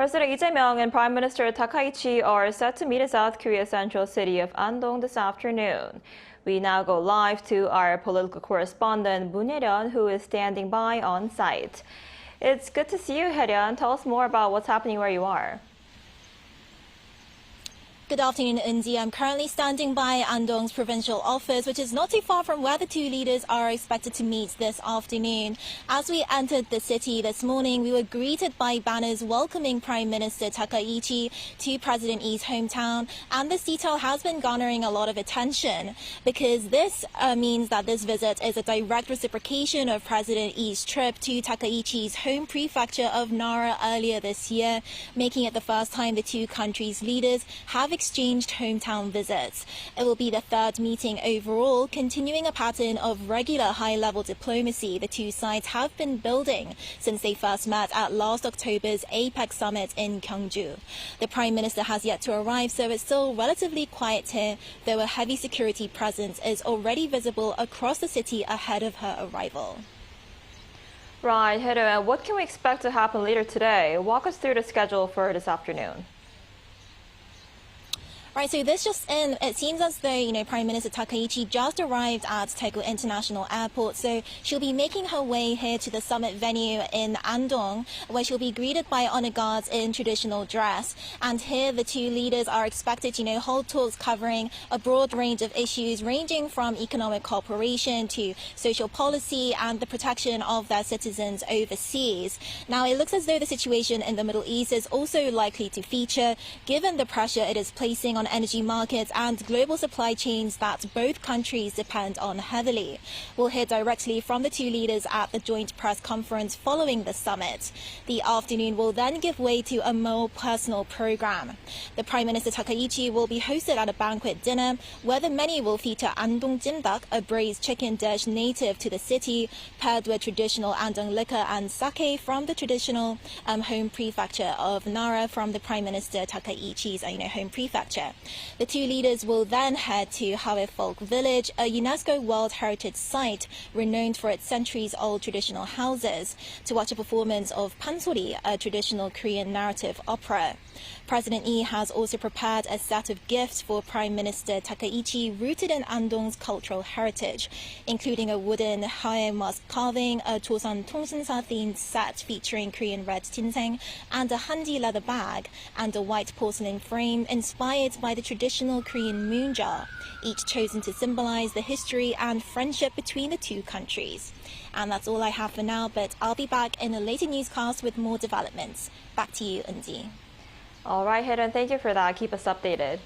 President Lee Jae-myung and Prime Minister Takaichi are set to meet in South Korea's central city of Andong this afternoon. We now go live to our political correspondent Moon Hye-ryeon, who is standing by on site. It's good to see you, Hye-ryeon. Tell us more about what's happening where you are. Good afternoon, Eun-ji. I'm currently standing by Andong's provincial office, which is not too far from where the two leaders are expected to meet this afternoon. As we entered the city this morning, we were greeted by banners welcoming Prime Minister Takaichi to President Lee's hometown. And this detail has been garnering a lot of attention because this means that this visit is a direct reciprocation of President Lee's trip to Takaichi's home prefecture of Nara earlier this year, making it the first time the two countries' leaders have exchanged hometown visits. It will be the third meeting overall, continuing a pattern of regular high-level diplomacy the two sides have been building since they first met at last October's APEC summit in Gyeongju. The Prime Minister has yet to arrive, so it's still relatively quiet here, though a heavy security presence is already visible across the city ahead of her arrival. Right, Hye-ryeon, what can we expect to happen later today? Walk us through the schedule for this afternoon. Right, so this just in, it seems as though, Prime Minister Takaichi just arrived at Daegu International Airport, so she'll be making her way here to the summit venue in Andong, where she'll be greeted by honor guards in traditional dress. And here the two leaders are expected to, hold talks covering a broad range of issues ranging from economic cooperation to social policy and the protection of their citizens overseas. Now, it looks as though the situation in the Middle East is also likely to feature, given the pressure it is placing on energy markets and global supply chains that both countries depend on heavily. We'll hear directly from the two leaders at the joint press conference following the summit. The afternoon will then give way to a more personal program. The Prime Minister Takaichi will be hosted at a banquet dinner where the menu will feature Andong jimdak, a braised chicken dish native to the city, paired with traditional Andong liquor and sake from the traditional home prefecture of Nara from the Prime Minister Takaichi's home prefecture. The two leaders will then head to Hye Folk Village, a UNESCO World Heritage Site renowned for its centuries-old traditional houses, to watch a performance of pansori, a traditional Korean narrative opera. President Lee has also prepared a set of gifts for Prime Minister Takaichi rooted in Andong's cultural heritage, including a wooden Hye mask carving, a Joseon Tongsinsa-themed set featuring Korean red ginseng, and a handi leather bag, and a white porcelain frame inspired by the traditional Korean moon jar, each chosen to symbolize the history and friendship between the two countries. And that's all I have for now, but I'll be back in a later newscast with more developments. Back to you, Eun-ji. All right, Hye-ryeon, thank you for that. Keep us updated.